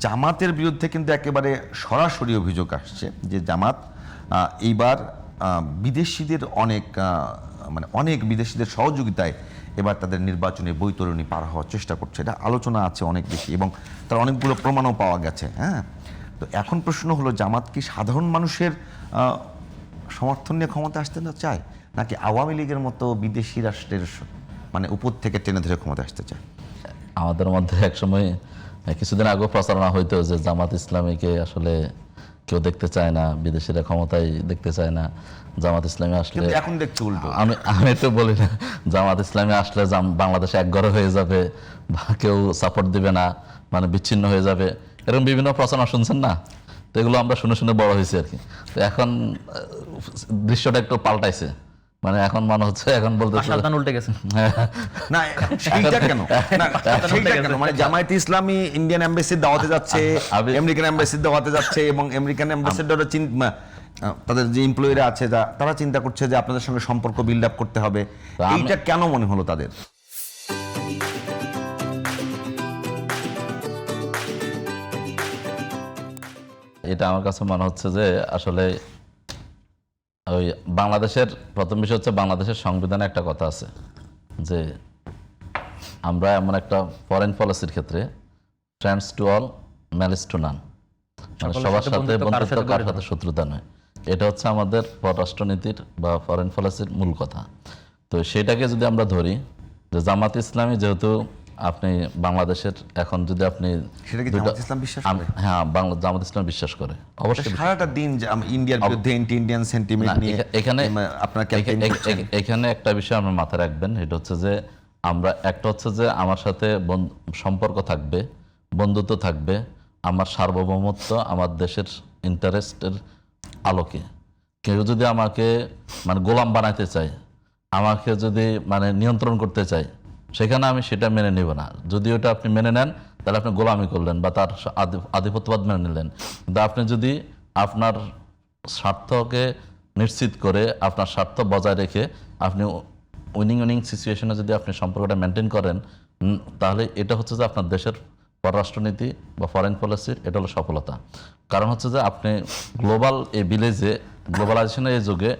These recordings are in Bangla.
জামাতের বিরুদ্ধে কিন্তু একেবারে সরাসরি অভিযোগ আসছে যে জামাত এইবার বিদেশিদের অনেক বিদেশিদের সহযোগিতায় এবার তাদের নির্বাচনী বৈতরণী পার হওয়ার চেষ্টা করছে। এটা আলোচনা আছে অনেক বেশি এবং তার অনেকগুলো প্রমাণও পাওয়া গেছে। হ্যাঁ, তো এখন প্রশ্ন হলো, জামাত কি সাধারণ মানুষের সমর্থন নিয়ে ক্ষমতা আসতে না চায়, নাকি আওয়ামী লীগের মতো বিদেশি রাষ্ট্রের উপর থেকে টেনে ধরে ক্ষমতা আসতে চায়? আমাদের মধ্যে একসময় কিছুদিন আগেও প্রচারণা হইতো যে জামাত ইসলামীকে আসলে কেউ দেখতে চায় না, বিদেশিরা ক্ষমতায় দেখতে চায় না। জামাত ইসলামী আসলে এখন দেখতে উল্টো। আমি তো বলি না, জামাত ইসলামী আসলে বাংলাদেশ একঘর হয়ে যাবে বা কেউ সাপোর্ট দিবে না, বিচ্ছিন্ন হয়ে যাবে, এরকম বিভিন্ন প্রচারণা শুনছেন না? তো এগুলো আমরা শুনে শুনে বড় হয়েছি আর কি। তো এখন দৃশ্যটা একটু পাল্টাইছে, এখন মনে হচ্ছে, এখন বলতে উল্টে গেছে। না, সেইটা কেন? জামায়াতে ইসলামী ইন্ডিয়ান এমবাসির দাওয়াতে যাচ্ছে, আমেরিকান এমবাসির দাওয়াতে যাচ্ছে, এবং আমেরিকান অ্যাম্বাসেডর তাদের যে এমপ্লয়িরা আছে তারা চিন্তা করছে যে আপনাদের সঙ্গে সম্পর্ক বিল্ড আপ করতে হবে। এইটা কেন মনে হলো তাদের? এটা আমার কাছে মনে হচ্ছে যে আসলে ওই বাংলাদেশের প্রথম বিষয় হচ্ছে, বাংলাদেশের সংবিধানে একটা কথা আছে যে আমরা এমন একটা ফরেন পলিসির ক্ষেত্রে friends to all malice two নান, সবার সাথে বন্ধুত্ব, কার সাথে শত্রুতা নয়। এটা হচ্ছে আমাদের পররাষ্ট্রনীতির বা ফরেন পলিসির মূল কথা। তো সেটাকে যদি আমরা ধরি যে জামাত ইসলামী যেহেতু আপনি বাংলাদেশের এখন যদি আপনি হ্যাঁ জামাত ইসলাম বিশ্বাস করে অবশ্যই সারাটা দিন ইন্ডিয়ার বিরুদ্ধে ইন্ডিয়ান সেন্টিমেন্ট নিয়ে এখানে একটা বিষয় আমরা মাথায় রাখবেন, এটা হচ্ছে যে আমরা একটা হচ্ছে যে আমার সাথে সম্পর্ক থাকবে, বন্ধুত্ব থাকবে, আমার সার্বভৌমত্ব আমার দেশের ইন্টারেস্টের আলোকে। কেউ যদি আমাকে গোলাম বানাইতে চায়, আমাকে যদি নিয়ন্ত্রণ করতে চায়, সেখানে আমি সেটা মেনে নিব না। যদি ওটা আপনি মেনে নেন তাহলে আপনি গোলামি করলেন বা তার আধিপত্যবাদ মেনে নিলেন। কিন্তু আপনি যদি আপনার স্বার্থকে নিশ্চিত করে, আপনার স্বার্থ বজায় রেখে আপনি উইনিং সিচুয়েশনে যদি আপনি সম্পর্কটা মেনটেন করেন, তাহলে এটা হচ্ছে যে আপনার দেশের পররাষ্ট্রনীতি বা ফরেন পলিসির এটা হলো সফলতা। কারণ হচ্ছে যে আপনি গ্লোবাল এই ভিলেজে, গ্লোবালাইজেশনের এই যুগে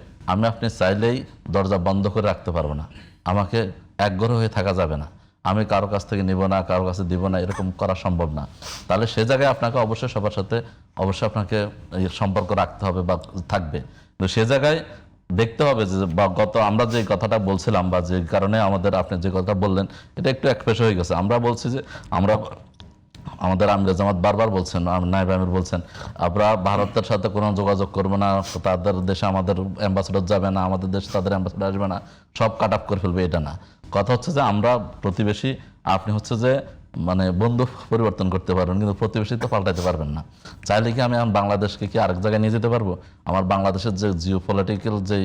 আপনি চাইলেই দরজা বন্ধ করে রাখতে পারবো না, আমাকে একঘর হয়ে থাকা যাবে না, আমি কারো কাছ থেকে নিব না, কারো কাছে দিব না, এরকম করা সম্ভব না। তাহলে সে জায়গায় আপনাকে অবশ্যই সবার সাথে আপনাকে সম্পর্ক রাখতে হবে বা থাকবে। তো সে জায়গায় দেখতে হবে যে আমরা যে কথাটা বলছিলাম বা যে কারণে আপনি যে কথাটা বললেন এটা একটু একপেশ হয়ে গেছে। আমরা বলছি যে আমাদের আমির জামাত বারবার বলছেন, নায়েব আমির বলছেন, আমরা ভারতের সাথে কোনো যোগাযোগ করবো না, তাদের দেশে আমাদের অ্যাম্বাসেডর যাবে না, আমাদের দেশে তাদের অ্যাম্বাসেডর আসবে না, সব কাট আপ করে ফেলবে। এটা না, কথা হচ্ছে যে আমরা প্রতিবেশী, আপনি হচ্ছে যে বন্ধু পরিবর্তন করতে পারবেন কিন্তু প্রতিবেশী তো পাল্টাইতে পারবেন না। চাইলে কি আমি বাংলাদেশকে কি আরেক জায়গায় নিয়ে যেতে পারবো? আমার বাংলাদেশের যে জিও পলিটিক্যাল যে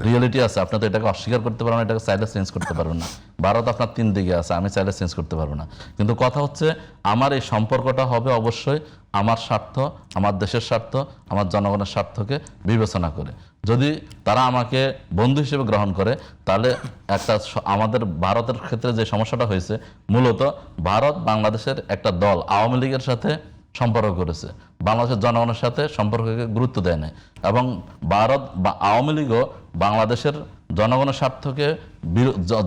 রিয়েলিটি আছে, আপনি তো এটাকে অস্বীকার করতে পারবেন, এটাকে চাইলে চেঞ্জ করতে পারবেন না। ভারত আপনার 3 দিকে আছে, আমি চাইলে চেঞ্জ করতে পারবো না। কিন্তু কথা হচ্ছে আমার এই সম্পর্কটা হবে অবশ্যই আমার স্বার্থ, আমার দেশের স্বার্থ, আমার জনগণের স্বার্থকে বিবেচনা করে। যদি তারা আমাকে বন্ধু হিসেবে গ্রহণ করে, তাহলে আমাদের ভারতের ক্ষেত্রে যে সমস্যাটা হয়েছে, মূলত ভারত বাংলাদেশের একটা দল আওয়ামী লীগের সাথে সম্পর্ক করেছে, বাংলাদেশের জনগণের সাথে সম্পর্ককে গুরুত্ব দেয় না। এবং ভারত বা আওয়ামী লীগও বাংলাদেশের জনগণের স্বার্থকে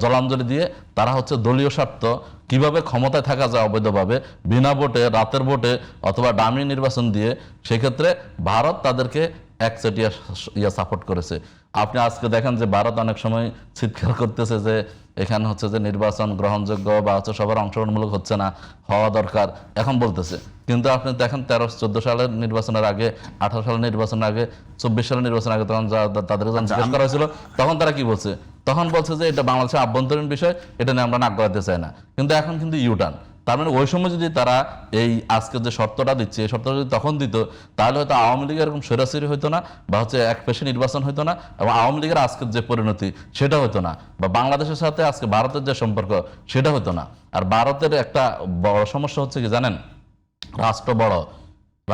জলাঞ্জলি দিয়ে তারা হচ্ছে দলীয় স্বার্থ, কিভাবে ক্ষমতায় থাকা যায় অবৈধভাবে বিনা ভোটে, রাতের ভোটে অথবা ডামি নির্বাচন দিয়ে, সেক্ষেত্রে ভারত তাদেরকে একচেটিয়া সাপোর্ট করেছে। আপনি আজকে দেখেন যে ভারত অনেক সময় চিৎকার করতেছে যে এখানে হচ্ছে যে নির্বাচন গ্রহণযোগ্য বা সবার অংশগ্রহণমূলক হচ্ছে না, হওয়া দরকার এখন বলতেছে। কিন্তু আপনি দেখেন 13-14 সালের নির্বাচনের আগে, 18 সালের নির্বাচনের আগে, 24 সালের নির্বাচনের আগে, তখন তাদের জিজ্ঞেস করা হয়েছিল, তখন তারা কি বলছে? তখন বলছে যে এটা বাংলাদেশের আভ্যন্তরীণ বিষয়, এটা নিয়ে আমরা নাক গলাতে চাই না। কিন্তু এখন কিন্তু ইউটার্ন। তার ওই সময় যদি তারা এই আজকে যে শর্তটা দিচ্ছে, এই শর্তটা যদি তখন দিত, তাহলে হয়তো আওয়ামী লীগের এরকম সরাসরি হইতো না, বা হচ্ছে একপেশে নির্বাচন হইতো না, এবং আওয়ামী লীগের আজকের যে পরিণতি সেটা হতো না, বা বাংলাদেশের সাথে আজকে ভারতের যে সম্পর্ক সেটা হতো না। আর ভারতের একটা বড় সমস্যা হচ্ছে কি জানেন?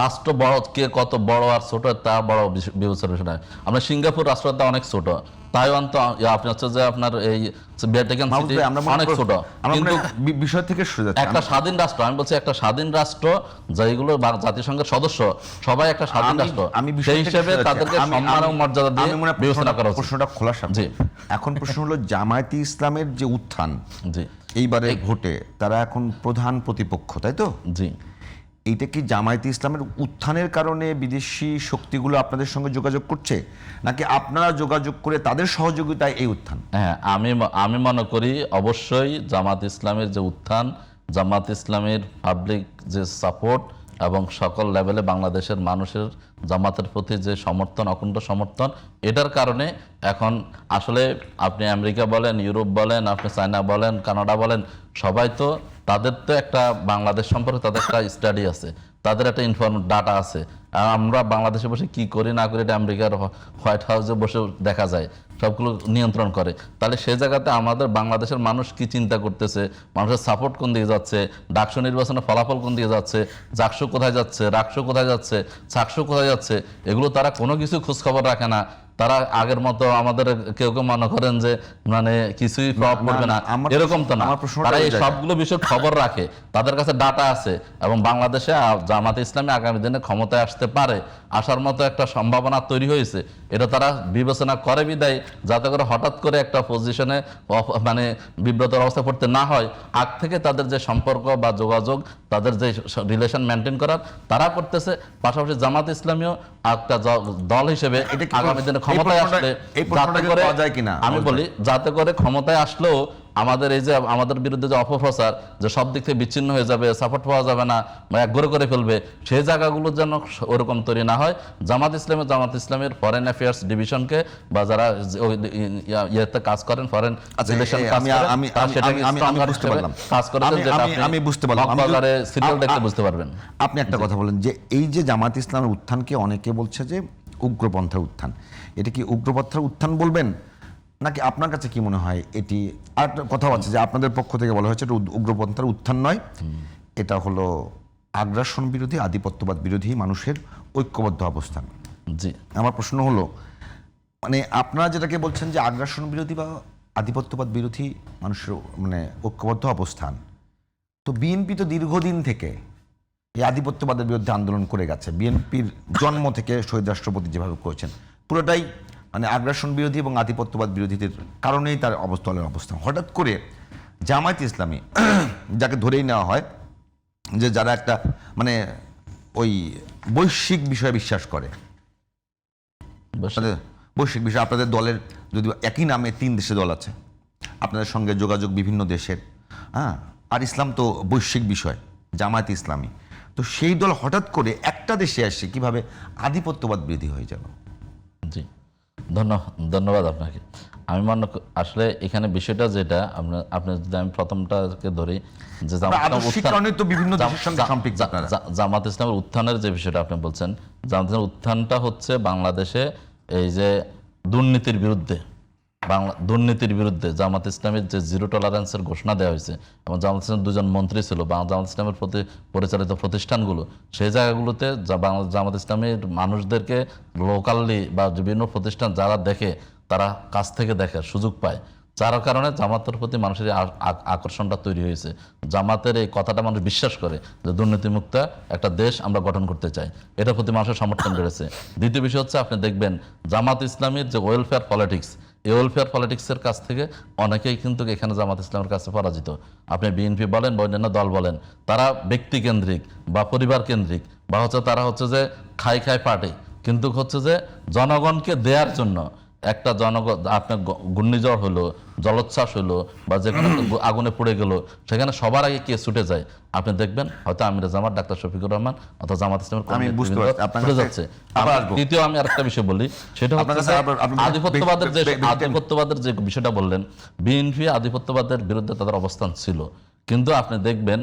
রাষ্ট্র বড়, কে কত বড় আর ছোট তা বড় বিবেচনার বিষয় নয়। আমরা সিঙ্গাপুর রাষ্ট্রটা অনেক ছোট, তাইওয়ান তো আপনি হচ্ছে যে আপনার এই ভ্যাটিকান সিটি অনেক ছোট, কিন্তু বিষয় থেকে সরে যাচ্ছি। একটা স্বাধীন রাষ্ট্র, আমি বলছি একটা স্বাধীন রাষ্ট্র যেগুলো জাতিসংঘের সদস্য, সবাই একটা স্বাধীন রাষ্ট্র, সেই হিসেবে তাদেরকে সম্মান এবং মর্যাদা দিয়ে বিবেচনা করা উচিত। প্রশ্নটা খোলার সাথে এখন প্রশ্ন হলো জামায়াতে ইসলামের যে উত্থান জি এইবারে ভোটে, তারা এখন প্রধান প্রতিপক্ষ, তাই তো? জি। এইটা কি জামায়াতে ইসলামের উত্থানের কারণে বিদেশি শক্তিগুলো আপনাদের সঙ্গে যোগাযোগ করছে, নাকি আপনারা যোগাযোগ করে তাদের সহযোগিতায় এই উত্থান? হ্যাঁ, আমি মনে করি অবশ্যই জামাত ইসলামের যে উত্থান, জামাত ইসলামের পাবলিক যে সাপোর্ট এবং সকল লেভেলে বাংলাদেশের মানুষের জামাতের প্রতি যে সমর্থন, অকুণ্ঠ সমর্থন, এটার কারণে এখন আসলে আপনি আমেরিকা বলেন, ইউরোপ বলেন, আপনি চায়না বলেন, কানাডা বলেন, সবাই তো তাদের তো একটা বাংলাদেশ সম্পর্কে তাদের একটা স্টাডি আছে, তাদের একটা ডাটা আছে। আর আমরা বাংলাদেশে বসে কি করি না করি এটা আমেরিকার হোয়াইট হাউসে বসে দেখা যায়, সবগুলো নিয়ন্ত্রণ করে। তাহলে সেই জায়গাতে আমাদের বাংলাদেশের মানুষ কি চিন্তা করতেছে, মানুষের সাপোর্ট কোন দিকে যাচ্ছে, ডাকসু নির্বাচনের ফলাফল কোন দিকে যাচ্ছে, জাকসু কোথায় যাচ্ছে, রাকসু কোথায় যাচ্ছে, ছাকসু কোথায় যাচ্ছে, এগুলো তারা কোনো কিছু খোঁজখবর রাখে না। তারা আগের মতো আমাদের কেউ কেউ মনে করেন যে মানে কিছুই প্রভাব পড়বে না, এরকম তো না। তারা এই সবগুলো বিষয় খবর রাখে, তাদের কাছে ডাটা আছে, এবং বাংলাদেশে জামাতে ইসলামী আগামী দিনে ক্ষমতায় আসতে পারে, আসার মতো একটা সম্ভাবনা তৈরি হয়েছে। এটা তারা বিবেচনা করে বিদায়, যাতে করে হঠাৎ করে একটা পজিশনে মানে বিব্রতর অবস্থা পড়তে না হয়, আগ থেকে তাদের যে সম্পর্ক বা যোগাযোগ, তাদের যে রিলেশন মেনটেন করার তারা করতেছে। পাশাপাশি জামাত ইসলামীও একটা দল হিসেবে আগামী দিনে ক্ষমতায় আসলে যাতে করে, আমি বলি যাতে করে ক্ষমতায় আসলেও আমাদের এই যে আমাদের বিরুদ্ধে যে অপপ্রচার, যে সব দিক থেকে বিচ্ছিন্ন হয়ে যাবে, সাপোর্ট পাওয়া যাবে না বা একঘরে করে ফেলবে, সেই জায়গাগুলো যেন ওরকম তৈরি না হয়। জামাত ইসলামের ফরেন অ্যাফেয়ার্স ডিভিশনকে বা যারা ইয়েতে কাজ করেন, ফরেন রিলেশন কাজ করেন, আমি বুঝতে পারলাম, সিরিয়াল দেখতে বুঝতে পারবেন। আপনি একটা কথা বলেন যে এই যে জামাত ইসলামের উত্থানকে অনেকে বলছে যে উগ্রপন্থার উত্থান, এটা কি উগ্রপন্থার উত্থান বলবেন, নাকি আপনার কাছে কি মনে হয় এটি আরেকটা কথা আছে যে আপনাদের পক্ষ থেকে বলা হয়েছে এটা উগ্রপন্থার উত্থান নয়, এটা হলো আগ্রাসন বিরোধী, আধিপত্যবাদ বিরোধী মানুষের ঐক্যবদ্ধ অবস্থান? জি। আমার প্রশ্ন হলো, মানে আপনারা যেটাকে বলছেন যে আগ্রাসন বিরোধী বা আধিপত্যবাদ বিরোধী মানুষের মানে ঐক্যবদ্ধ অবস্থান, তো বিএনপি তো দীর্ঘদিন থেকে এই আধিপত্যবাদের বিরুদ্ধে আন্দোলন করে গেছে। বিএনপির জন্ম থেকে শহীদ রাষ্ট্রপতি যেভাবে করেছেন, পুরোটাই মানে আগ্রাসন বিরোধী এবং আধিপত্যবাদ বিরোধীদের কারণেই তার অবস্থান। হঠাৎ করে জামায়াতে ইসলামী যাকে ধরেই নেওয়া হয় যে যারা একটা মানে ওই বৈশ্বিক বিষয়ে বিশ্বাস করে, বৈশ্বিক বিষয়, আপনাদের দলের যদি একই নামে 3 দেশে দল আছে, আপনাদের সঙ্গে যোগাযোগ বিভিন্ন দেশের, হ্যাঁ, আর ইসলাম তো বৈশ্বিক বিষয়, জামায়াতে ইসলামী, তো সেই দল হঠাৎ করে একটা দেশে আসে কিভাবে আধিপত্যবাদ বিরোধী হয়ে গেল? জি, ধন্যবাদ আপনাকে। আমি মনে আসলে এখানে বিষয়টা যেটা আপনি যদি আমি প্রথমটাকে ধরি যে জামাত ইসলামের উত্থানের যে বিষয়টা আপনি বলছেন, জামাত ইসলামের উত্থানটা হচ্ছে বাংলাদেশে এই যে দুর্নীতির বিরুদ্ধে জামাত ইসলামের যে জিরো টলারেন্সের ঘোষণা দেওয়া হয়েছে, এবং জামাত ইসলামের 2জন মন্ত্রী ছিল বা জামাত ইসলামের প্রতি পরিচালিত প্রতিষ্ঠানগুলো, সেই জায়গাগুলোতে জামাত ইসলামের মানুষদেরকে লোকালি বা বিভিন্ন প্রতিষ্ঠান যারা দেখে, তারা কাছ থেকে দেখার সুযোগ পায়, যার কারণে জামাতের প্রতি মানুষের আকর্ষণটা তৈরি হয়েছে। জামাতের এই কথাটা মানুষ বিশ্বাস করে যে দুর্নীতিমুক্ত একটা দেশ আমরা গঠন করতে চাই, এটার প্রতি মানুষের সমর্থন বেড়েছে। দ্বিতীয় বিষয় হচ্ছে আপনি দেখবেন জামাত ইসলামের যে ওয়েলফেয়ার পলিটিক্স, এই ওয়েলফেয়ার পলিটিক্সের কাছ থেকে অনেকেই কিন্তু এখানে জামাত ইসলামের কাছে পরাজিত। আপনি বিএনপি বলেন বা অন্যান্য দল বলেন, তারা ব্যক্তিকেন্দ্রিক বা পরিবার কেন্দ্রিক বা তারা হচ্ছে যে খাই পার্টি, কিন্তু হচ্ছে যে জনগণকে দেওয়ার জন্য একটা আপনার ঘূর্ণিঝড় হলো, জলোচ্ছ্বাস হলো বা যে কোনো আগুনে পড়ে গেল, সেখানে সবার আগে কে ছুটে যায়? আপনি দেখবেন হয়তো আমির জামাত, ডাক্তার শফিকুর রহমান অথবা জামাত ইসলামের ছুটে যাচ্ছে। তৃতীয় আমি আরেকটা বিষয় বলি, সেটা হচ্ছে আধিপত্যবাদের যে বিষয়টা বললেন, বিএনপি আধিপত্যবাদের বিরুদ্ধে তাদের অবস্থান ছিল, কিন্তু আপনি দেখবেন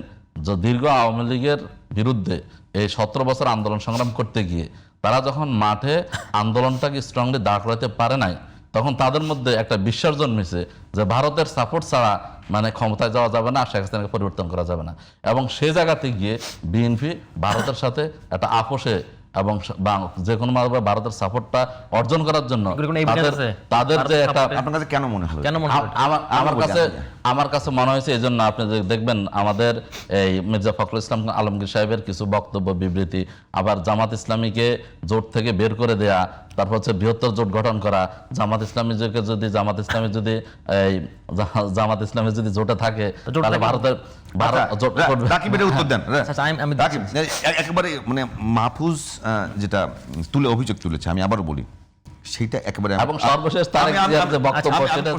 যে দীর্ঘ আওয়ামী লীগের বিরুদ্ধে এই 17 বছর আন্দোলন সংগ্রাম করতে গিয়ে তারা যখন মাঠে আন্দোলনটাকে স্ট্রংলি দাঁড় করাতে পারে নাই, তখন তাদের মধ্যে একটা বিশ্বাস জন্মেছে যে ভারতের সাপোর্ট ছাড়া মানে ক্ষমতায় যাওয়া যাবে না, শেখ হাসিনাকে পরিবর্তন করা যাবে না। এবং সেই জায়গাতে গিয়ে বিএনপি ভারতের সাথে একটা আপোষে এবং যে কোনো ভারতের সাপোর্টটা অর্জন করার জন্য তাদের যে একটা আপনার কাছে কেন মনে হয়? আমার কাছে মনে হয়েছে এই জন্য আপনি দেখবেন আমাদের এই মির্জা ফখরুল ইসলাম আলমগীর সাহেবের কিছু বক্তব্য বিবৃতি, আবার জামাত ইসলামীকে জোট থেকে বের করে দেয়া, তারপর হচ্ছে বৃহত্তর জোট গঠন করা, জামাত ইসলামী যদি জোটে থাকে তাহলে ভারতের জোট করবে। রাকিবের উত্তর দেন। রাকিব, একেবারে মানে মাহফুজ যেটা অভিযোগ তুলেছে, আমি আবারও বলি সেইটা একেবারে এবং সর্বশেষ তারেক জিয়ার যে বক্তব্য সেটা